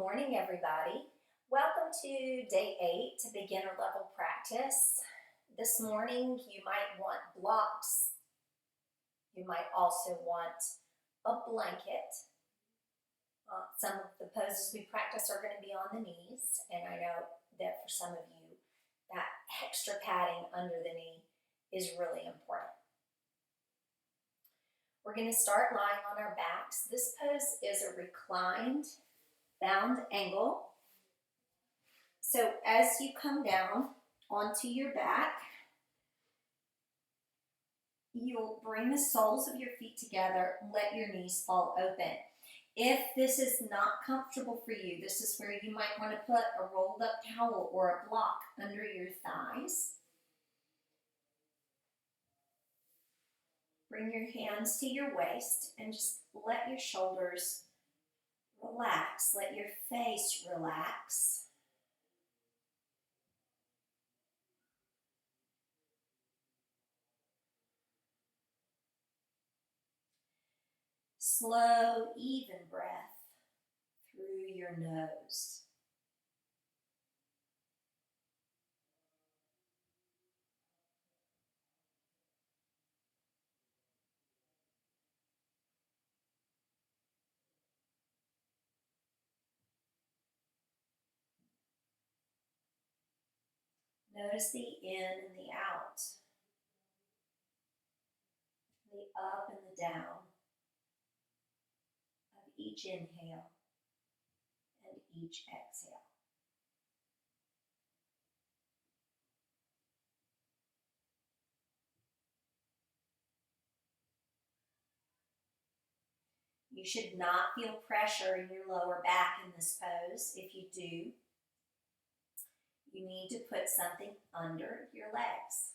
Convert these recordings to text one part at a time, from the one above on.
morning, everybody. Welcome to day 8 to beginner level practice. This morning, you might want blocks. You might also want a blanket. Some of the poses we practice are going to be on the knees, and I know that for some of you, that extra padding under the knee is really important. We're going to start lying on our backs. This pose is a reclined bound angle. So as you come down onto your back, you'll bring the soles of your feet together, let your knees fall open. If this is not comfortable for you, this is where you might want to put a rolled up towel or a block under your thighs. Bring your hands to your waist and just let your shoulders relax. Let your face relax. Slow, even breath through your nose. Notice the in and the out, the up and the down of each inhale and each exhale. You should not feel pressure in your lower back in this pose. If you do, you need to put something under your legs.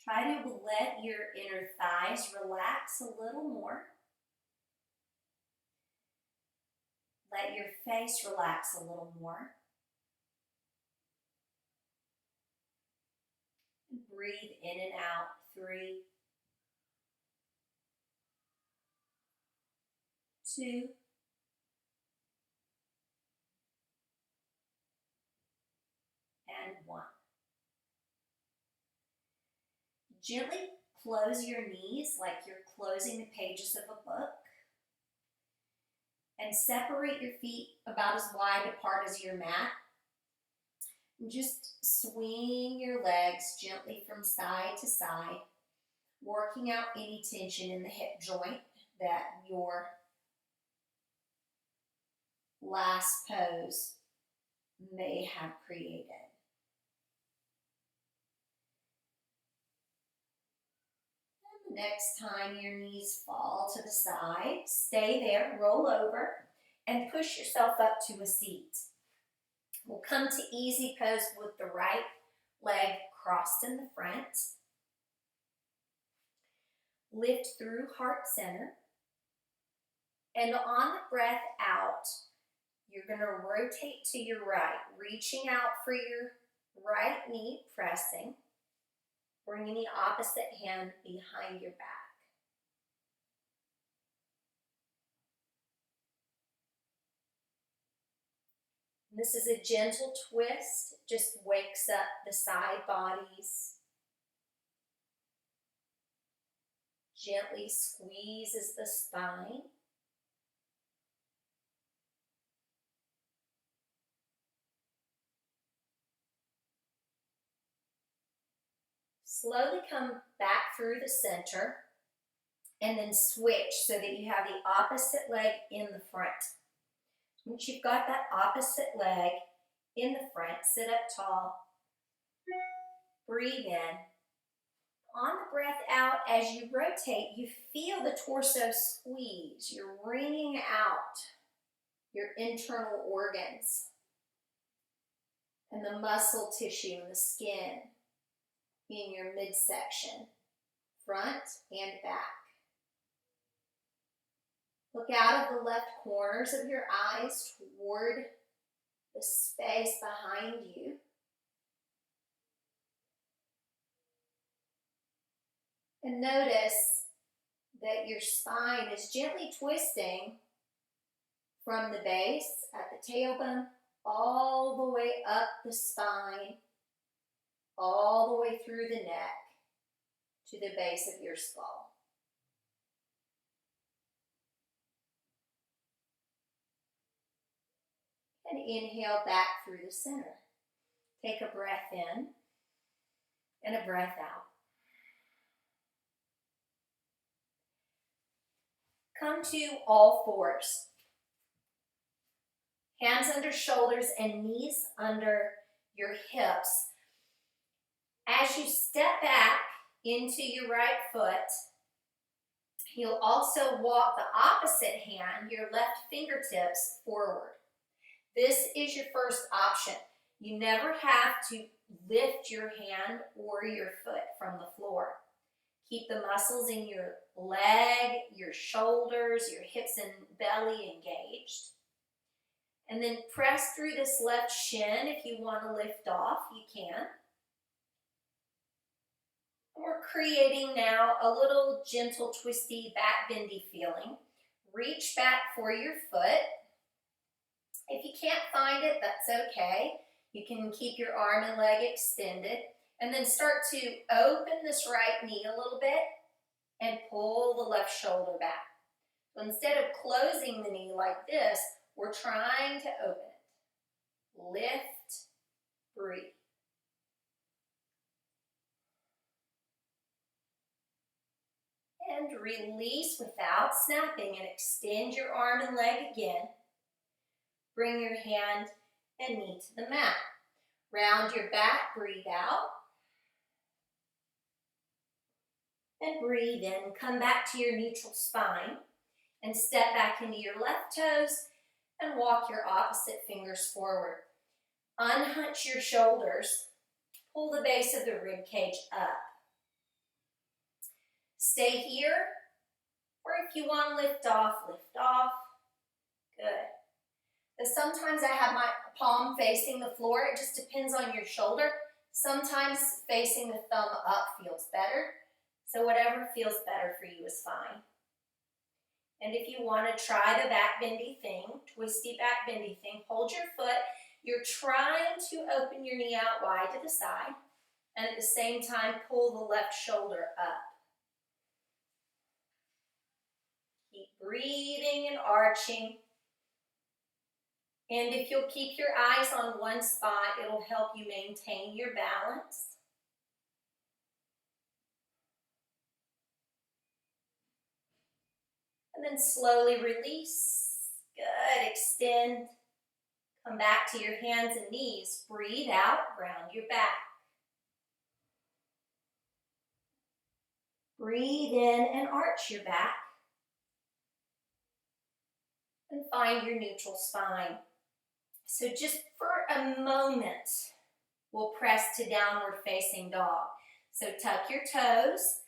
Try to let your inner thighs relax a little more. Let your face relax a little more. Breathe in and out. 3, 2, and 1. Gently close your knees like you're closing the pages of a book. And separate your feet about as wide apart as your mat. And just swing your legs gently from side to side, working out any tension in the hip joint that your last pose may have created. And the next time your knees fall to the side, stay there, roll over, and push yourself up to a seat. We'll come to easy pose with the right leg crossed in the front. Lift through heart center. And on the breath out, you're going to rotate to your right, reaching out for your right knee, pressing, bringing the opposite hand behind your back. This is a gentle twist, just wakes up the side bodies. Gently squeezes the spine. Slowly come back through the center and then switch so that you have the opposite leg in the front. Once you've got that opposite leg in the front, sit up tall, breathe in, On the breath out, as you rotate, you feel the torso squeeze. You're wringing out your internal organs and the muscle tissue and the skin in your midsection, front and back. Look out of the left corners of your eyes toward the space behind you. And notice that your spine is gently twisting from the base at the tailbone all the way up the spine, all the way through the neck to the base of your skull. And inhale back through the center. Take a breath in and a breath out. Come to all fours. Hands under shoulders and knees under your hips. As you step back into your right foot, you'll also walk the opposite hand, your left fingertips, forward. This is your first option. You never have to lift your hand or your foot from the floor. Keep the muscles in your leg, your shoulders, your hips and belly engaged. And then press through this left shin. If you want to lift off, you can. We're creating now a little gentle, twisty, back bendy feeling. Reach back for your foot. If you can't find it, that's okay. You can keep your arm and leg extended. And then start to open this right knee a little bit and pull the left shoulder back. So instead of closing the knee like this, we're trying to open it. Lift, breathe. And release without snapping and extend your arm and leg again. Bring your hand and knee to the mat. Round your back, breathe out. And breathe in. Come back to your neutral spine and step back into your left toes and walk your opposite fingers forward. Unhunch your shoulders. Pull the base of the rib cage up. Stay here, or if you want to lift off, lift off. Good. But sometimes I have my palm facing the floor. It just depends on your shoulder. Sometimes facing the thumb up feels better. So whatever feels better for you is fine. And if you want to try the back bendy thing, twisty back bendy thing, hold your foot. You're trying to open your knee out wide to the side, and at the same time pull the left shoulder up. Keep breathing and arching. And if you'll keep your eyes on one spot, it'll help you maintain your balance. And then slowly release. Good. Extend. Come back to your hands and knees. Breathe out. Round your back. Breathe in and arch your back. And find your neutral spine. So just for a moment, we'll press to downward facing dog. So tuck your toes.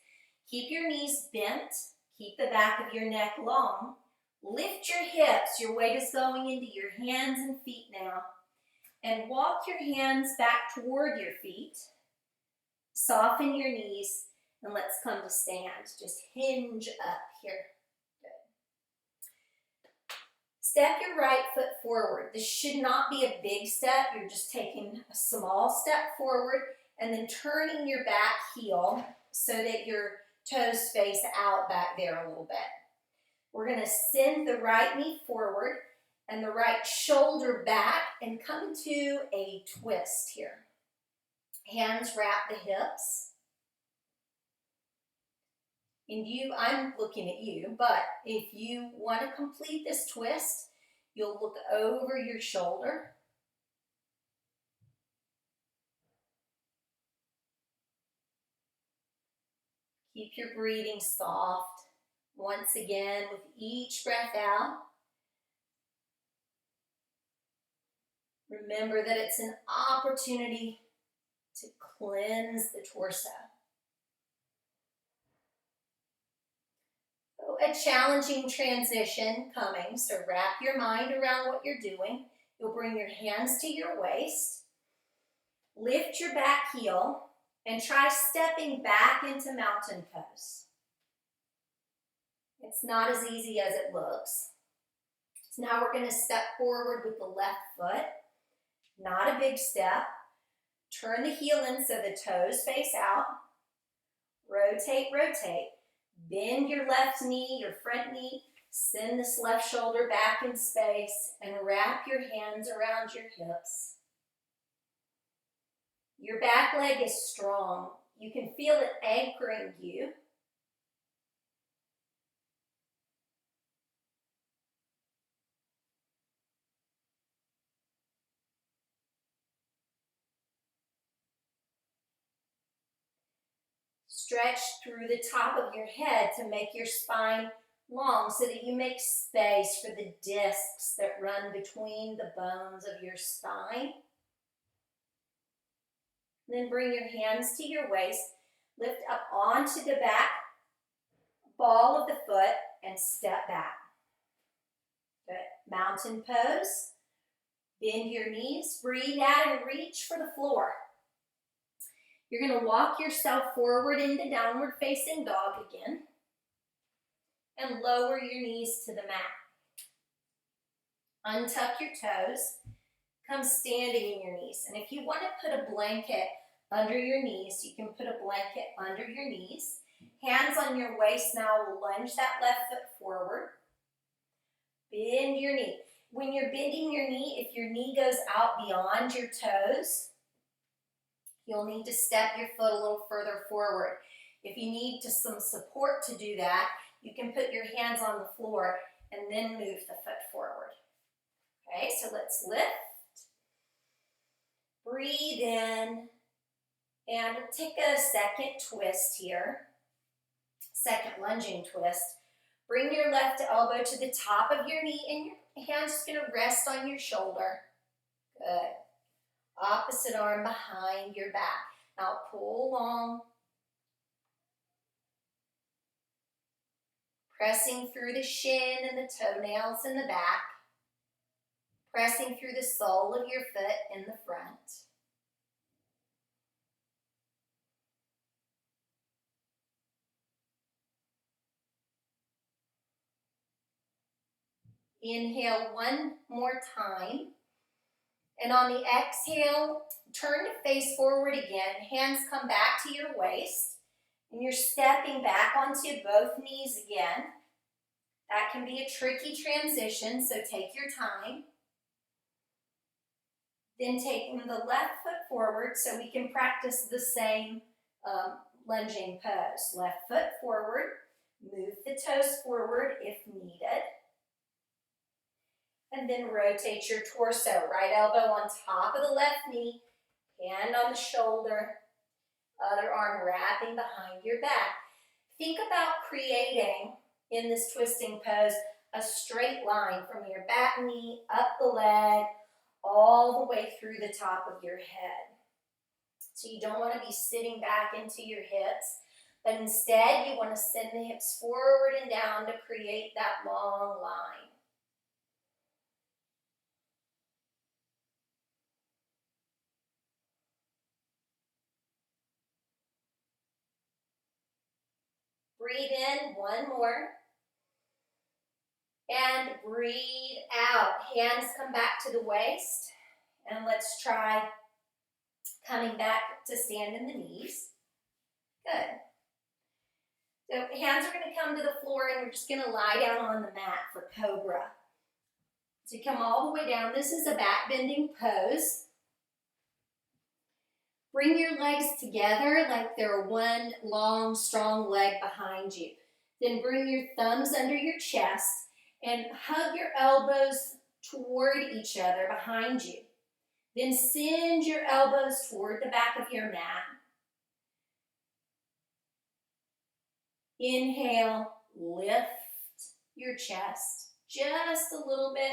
Keep your knees bent. Keep the back of your neck long. Lift your hips. Your weight is going into your hands and feet now. And walk your hands back toward your feet. Soften your knees. And let's come to stand. Just hinge up here. Good. Step your right foot forward. This should not be a big step. You're just taking a small step forward and then turning your back heel so that your toes face out back there a little bit. We're going to send the right knee forward and the right shoulder back and come to a twist here. Hands wrap the hips. And I'm looking at you, but if you want to complete this twist, you'll look over your shoulder. Keep your breathing soft. Once again, with each breath out, remember that it's an opportunity to cleanse the torso. So a challenging transition coming, so wrap your mind around what you're doing. You'll bring your hands to your waist, lift your back heel, and try stepping back into mountain pose. It's not as easy as it looks. So now we're going to step forward with the left foot. Not a big step. Turn the heel in so the toes face out. Rotate, rotate. Bend your left knee, your front knee. Send this left shoulder back in space and wrap your hands around your hips. Your back leg is strong. You can feel it anchoring you. Stretch through the top of your head to make your spine long so that you make space for the discs that run between the bones of your spine. Then bring your hands to your waist, lift up onto the back ball of the foot and step back. Good. Mountain pose. Bend your knees, breathe out and reach for the floor. You're going to walk yourself forward into downward facing dog again and lower your knees to the mat. Untuck your toes. Come standing in your knees. And if you want to put a blanket under your knees, you can put a blanket under your knees. Hands on your waist now will lunge that left foot forward. Bend your knee. When you're bending your knee, if your knee goes out beyond your toes, you'll need to step your foot a little further forward. If you need some support to do that, you can put your hands on the floor and then move the foot forward. Okay, so let's lift. Breathe in and take a second twist here. Second lunging twist. Bring your left elbow to the top of your knee and your hand's just going to rest on your shoulder. Good. Opposite arm behind your back. Now pull long. Pressing through the shin and the toenails in the back. Pressing through the sole of your foot in the front. Inhale one more time. And on the exhale, turn to face forward again. Hands come back to your waist. And you're stepping back onto both knees again. That can be a tricky transition, so take your time. Then taking the left foot forward so we can practice the same lunging pose. Left foot forward, move the toes forward if needed. And then rotate your torso. Right elbow on top of the left knee, hand on the shoulder, other arm wrapping behind your back. Think about creating, in this twisting pose, a straight line from your back knee, up the leg, all the way through the top of your head. So you don't want to be sitting back into your hips, but instead you want to send the hips forward and down to create that long line. Breathe in, one more. And breathe out. Hands come back to the waist. And let's try coming back to stand in the knees. Good. So hands are going to come to the floor and we're just going to lie down on the mat for cobra. So you come all the way down. This is a back bending pose. Bring your legs together like they're one long, strong leg behind you. Then bring your thumbs under your chest and hug your elbows toward each other behind you. Then send your elbows toward the back of your mat. Inhale, lift your chest just a little bit.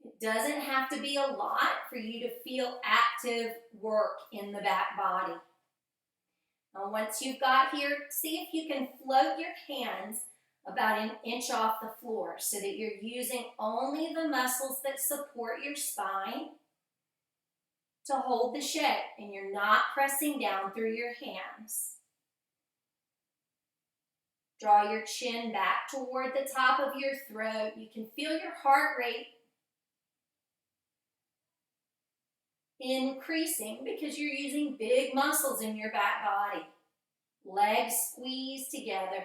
It doesn't have to be a lot for you to feel active work in the back body. Now, once you've got here, see if you can float your hands about an inch off the floor so that you're using only the muscles that support your spine to hold the shape, and you're not pressing down through your hands. Draw your chin back toward the top of your throat. You can feel your heart rate increasing because you're using big muscles in your back body. Legs squeeze together.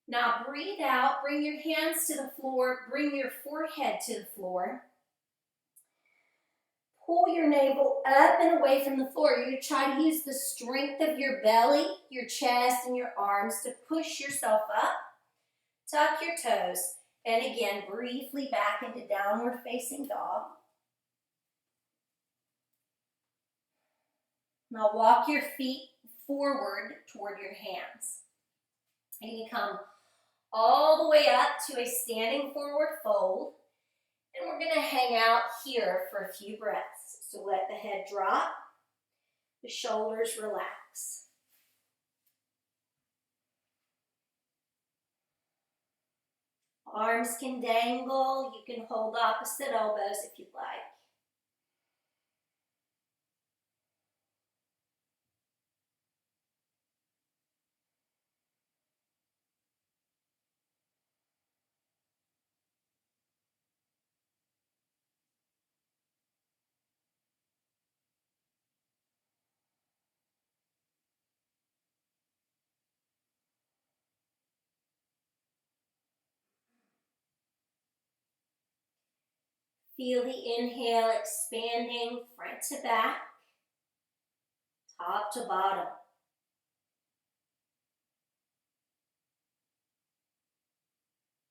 Now breathe out, bring your hands to the floor, bring your forehead to the floor. Pull your navel up and away from the floor. You're going to try to use the strength of your belly, your chest, and your arms to push yourself up. Tuck your toes. And again, briefly back into downward facing dog. Now walk your feet forward toward your hands. And you come all the way up to a standing forward fold. And we're going to hang out here for a few breaths. So let the head drop, the shoulders relax. Arms can dangle. You can hold opposite elbows if you'd like. Feel the inhale expanding front to back, top to bottom.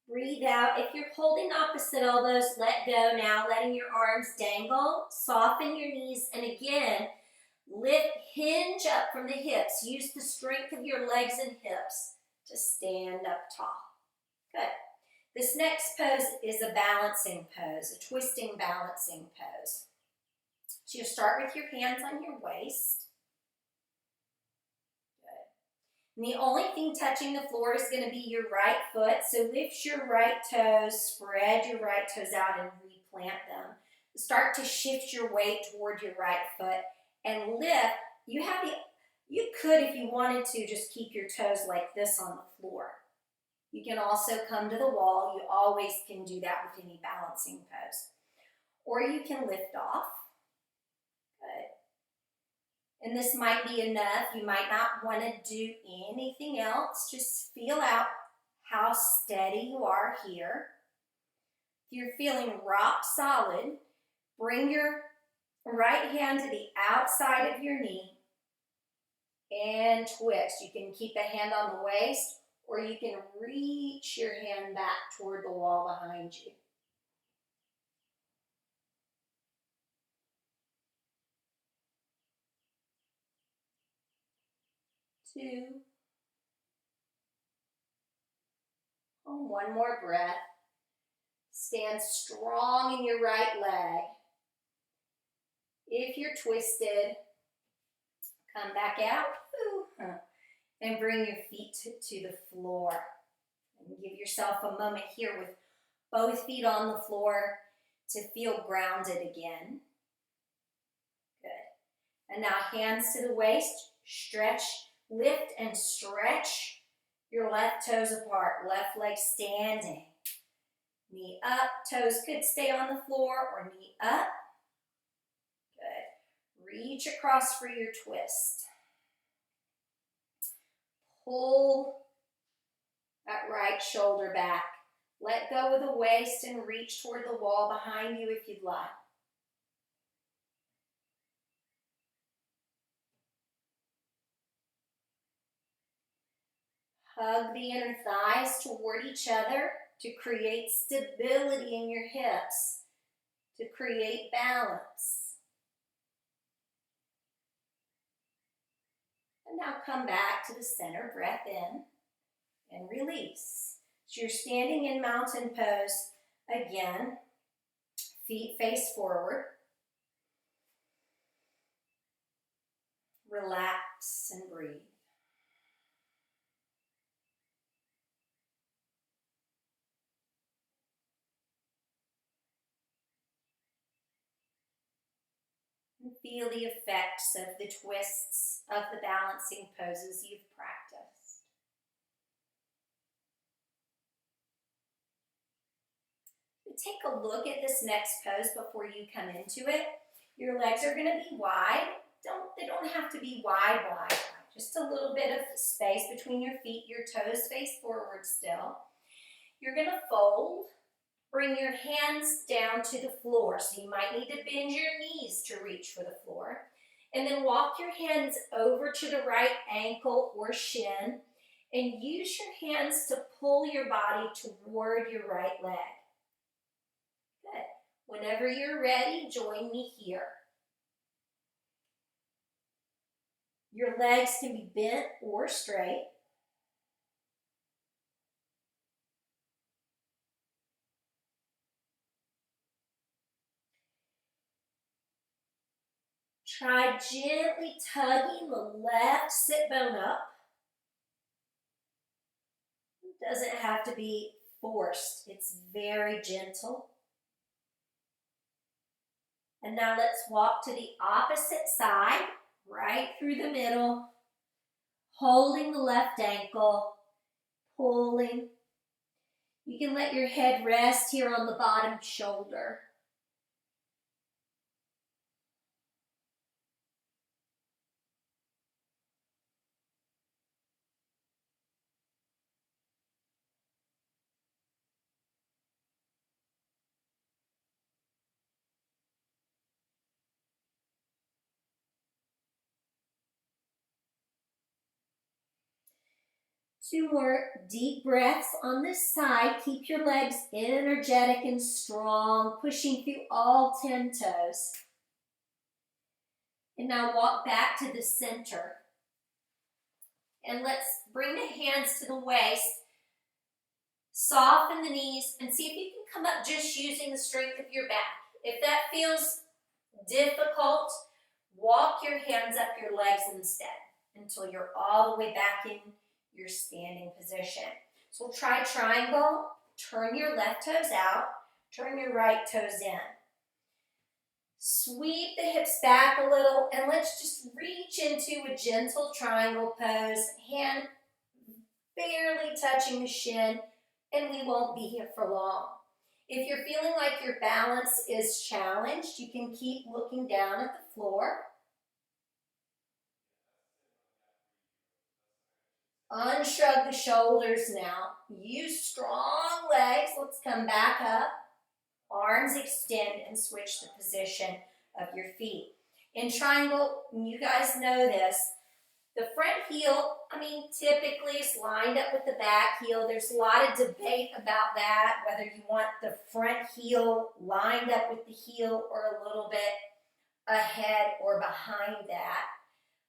Breathe out. If you're holding opposite elbows, let go now, letting your arms dangle. Soften your knees, and again, lift, hinge up from the hips. Use the strength of your legs and hips to stand up tall. Good. This next pose is a balancing pose, a twisting balancing pose. So you start with your hands on your waist. Good. And the only thing touching the floor is going to be your right foot. So lift your right toes, spread your right toes out and replant them. Start to shift your weight toward your right foot and lift. You could, if you wanted to, just keep your toes like this on the floor. You can also come to the wall. You always can do that with any balancing pose. Or you can lift off. Good. And this might be enough. You might not want to do anything else. Just feel out how steady you are here. If you're feeling rock solid, bring your right hand to the outside of your knee and twist. You can keep a hand on the waist, or you can reach your hand back toward the wall behind you. Two. And one more breath. Stand strong in your right leg. If you're twisted, come back out. And bring your feet to the floor. And give yourself a moment here with both feet on the floor to feel grounded again. Good. And now hands to the waist. Stretch, lift and stretch your left toes apart. Left leg standing. Knee up. Toes could stay on the floor or knee up. Good. Reach across for your twist. Pull that right shoulder back. Let go of the waist and reach toward the wall behind you if you'd like. Hug the inner thighs toward each other to create stability in your hips, to create balance. And now come back to the center, breath in and release. So you're standing in mountain pose again, feet face forward. Relax and breathe. And feel the effects of the twists of the balancing poses you've practiced. Take a look at this next pose before you come into it. Your legs are going to be wide. They don't have to be wide. Just a little bit of space between your feet, your toes face forward still. You're going to fold. Bring your hands down to the floor. So you might need to bend your knees to reach for the floor. And then walk your hands over to the right ankle or shin and use your hands to pull your body toward your right leg. Good. Whenever you're ready, join me here. Your legs can be bent or straight. Try gently tugging the left sit bone up. It doesn't have to be forced. It's very gentle. And now let's walk to the opposite side, right through the middle, holding the left ankle, pulling. You can let your head rest here on the bottom shoulder. Two more deep breaths on this side. Keep your legs energetic and strong, pushing through all 10 toes. And now walk back to the center. And let's bring the hands to the waist. Soften the knees and see if you can come up just using the strength of your back. If that feels difficult, walk your hands up your legs instead until you're all the way back in your standing position. So we'll try triangle. Turn your left toes out. Turn your right toes in. Sweep the hips back a little and let's just reach into a gentle triangle pose. Hand barely touching the shin, and we won't be here for long. If you're feeling like your balance is challenged, you can keep looking down at the floor. Unshrug the shoulders now. Use strong legs. Let's come back up. Arms extend and switch the position of your feet. In triangle, you guys know this, the front heel, typically is lined up with the back heel. There's a lot of debate about that, whether you want the front heel lined up with the heel or a little bit ahead or behind that.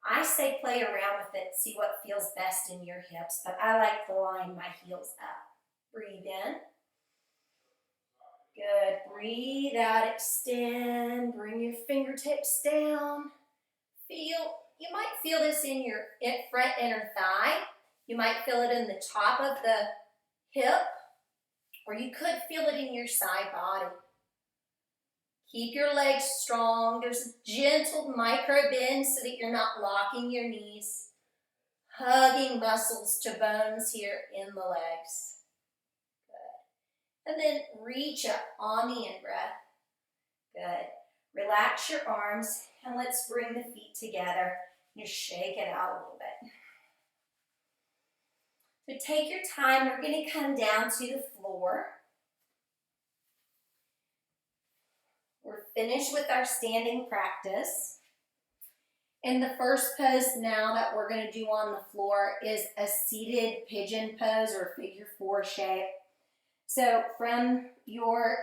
I say play around with it, see what feels best in your hips, but I like to line my heels up. Breathe in. Good. Breathe out, extend. Bring your fingertips down. You might feel this in your front inner thigh. You might feel it in the top of the hip, or you could feel it in your side body. Keep your legs strong. There's a gentle micro bend so that you're not locking your knees. Hugging muscles to bones here in the legs. Good. And then reach up on the in-breath. Good. Relax your arms and let's bring the feet together. Just shake it out a little bit. So take your time. We're going to come down to the floor. We're finished with our standing practice. And the first pose now that we're going to do on the floor is a seated pigeon pose or figure 4 shape. So from your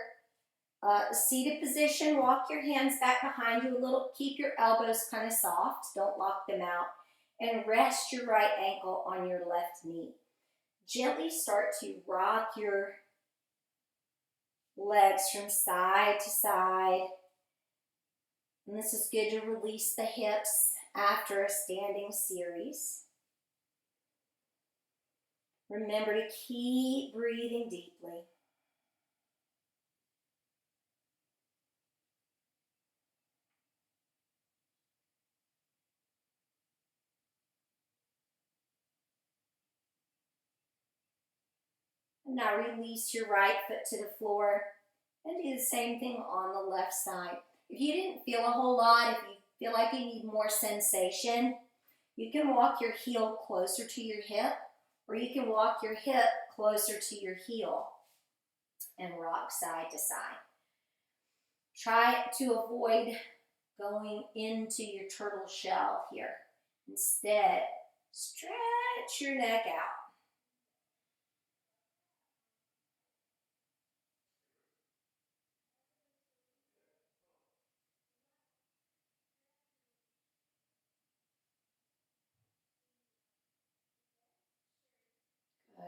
seated position, walk your hands back behind you a little. Keep your elbows kind of soft. Don't lock them out. And rest your right ankle on your left knee. Gently start to rock your legs from side to side. And this is good to release the hips after a standing series. Remember to keep breathing deeply. And now release your right foot to the floor and do the same thing on the left side. If you didn't feel a whole lot, if you feel like you need more sensation, you can walk your heel closer to your hip, or you can walk your hip closer to your heel and rock side to side. Try to avoid going into your turtle shell here. Instead, stretch your neck out.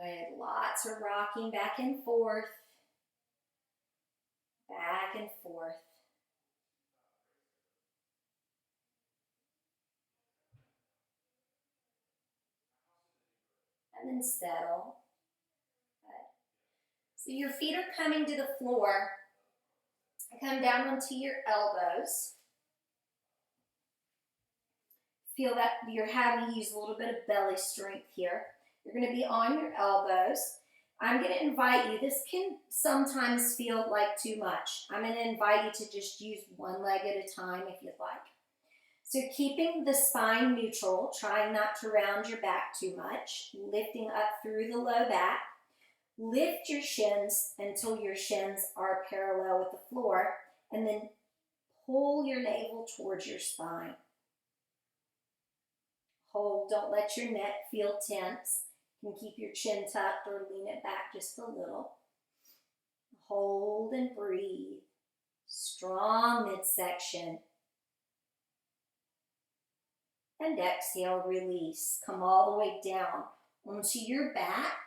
Good. Lots of rocking back and forth. Back and forth. And then settle. Good. So your feet are coming to the floor. Come down onto your elbows. Feel that you're having to use a little bit of belly strength here. You're going to be on your elbows. I'm going to invite you, this can sometimes feel like too much. I'm going to invite you to just use one leg at a time if you'd like. So keeping the spine neutral, trying not to round your back too much, lifting up through the low back. Lift your shins until your shins are parallel with the floor, and then pull your navel towards your spine. Hold, don't let your neck feel tense. You can keep your chin tucked or lean it back just a little. Hold and breathe. Strong midsection. And exhale, release. Come all the way down onto your back.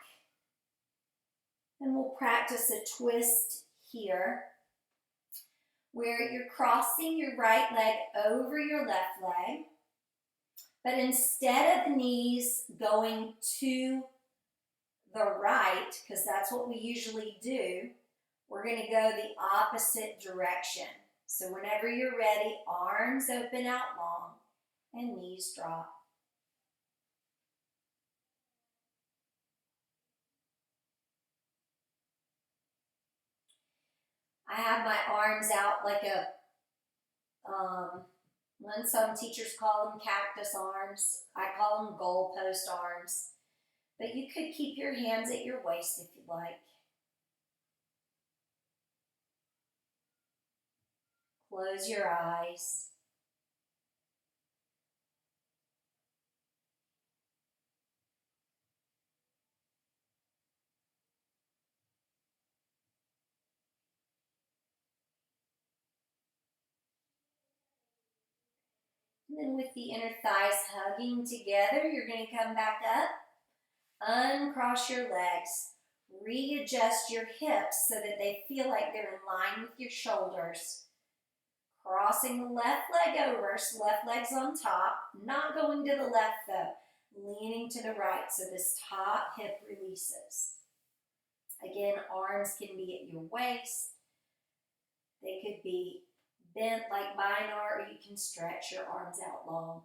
And we'll practice a twist here where you're crossing your right leg over your left leg. But instead of the knees going to the right, because that's what we usually do, we're going to go the opposite direction. So whenever you're ready, arms open out long and knees drop. I have my arms out like a, some teachers call them cactus arms. I call them goalpost arms. But you could keep your hands at your waist if you like. Close your eyes. And then with the inner thighs hugging together, you're going to come back up. Uncross your legs. Readjust your hips so that they feel like they're in line with your shoulders. Crossing the left leg over, so left leg's on top. Not going to the left though. Leaning to the right so this top hip releases. Again, arms can be at your waist. They could be bent like binar, or you can stretch your arms out long.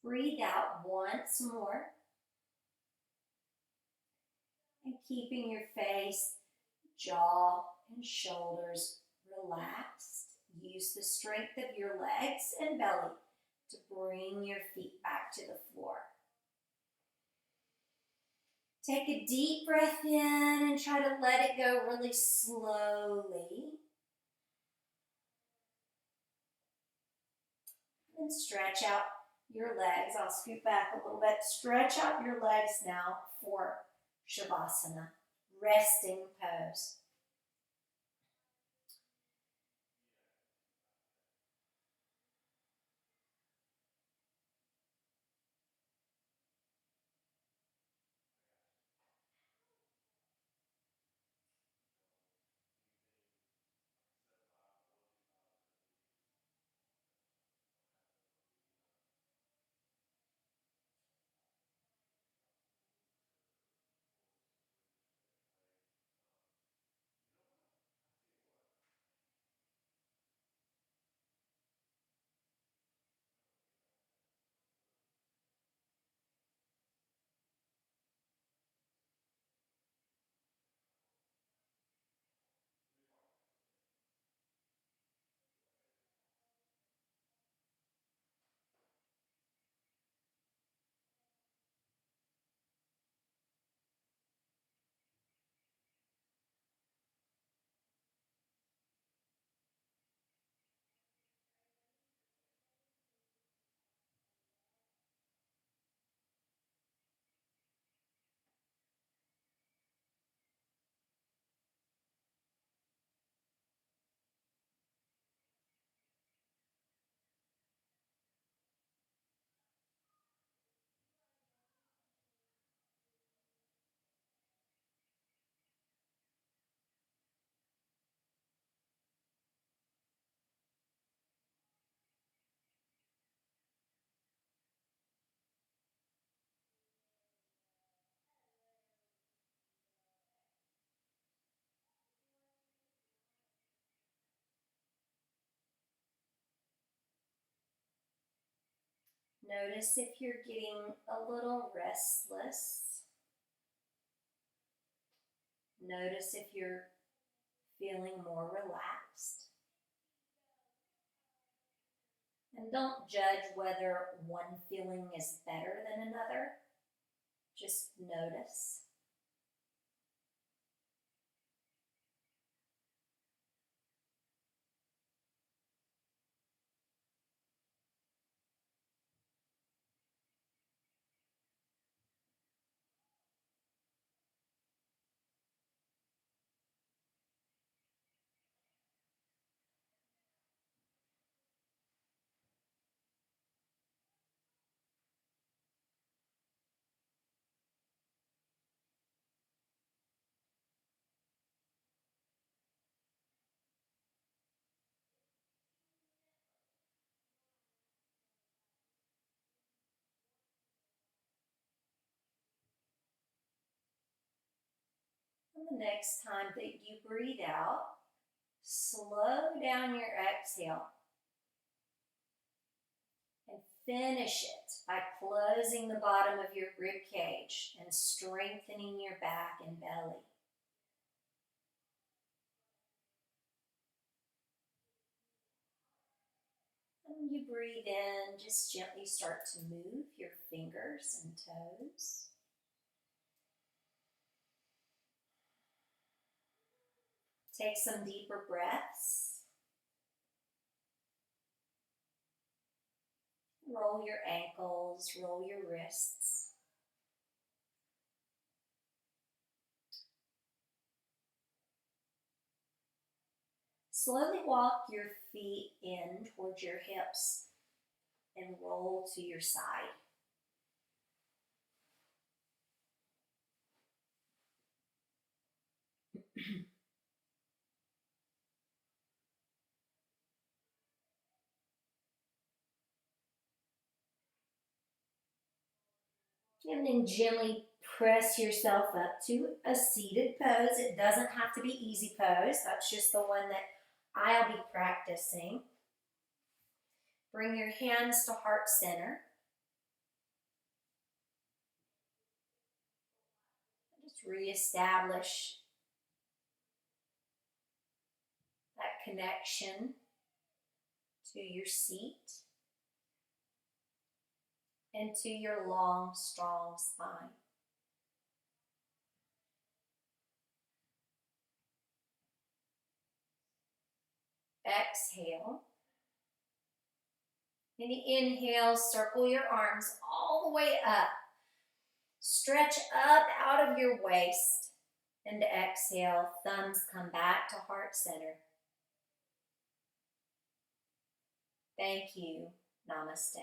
Breathe out once more. keeping your face, jaw, and shoulders relaxed. Use the strength of your legs and belly to bring your feet back to the floor. Take a deep breath in and try to let it go really slowly. And stretch out your legs. I'll scoot back a little bit. Stretch out your legs now for Shavasana, resting pose. Notice if you're getting a little restless. Notice if you're feeling more relaxed. And don't judge whether one feeling is better than another. Just notice. And the next time that you breathe out, slow down your exhale and finish it by closing the bottom of your rib cage and strengthening your back and belly. When you breathe in, just gently start to move your fingers and toes. Take some deeper breaths. Roll your ankles, roll your wrists. Slowly walk your feet in towards your hips and roll to your side. And then gently press yourself up to a seated pose. It doesn't have to be easy pose. That's just the one that I'll be practicing. Bring your hands to heart center. Just to reestablish that connection to your seat and to your long, strong spine. Exhale. And inhale, circle your arms all the way up. Stretch up out of your waist. And exhale, thumbs come back to heart center. Thank you. Namaste.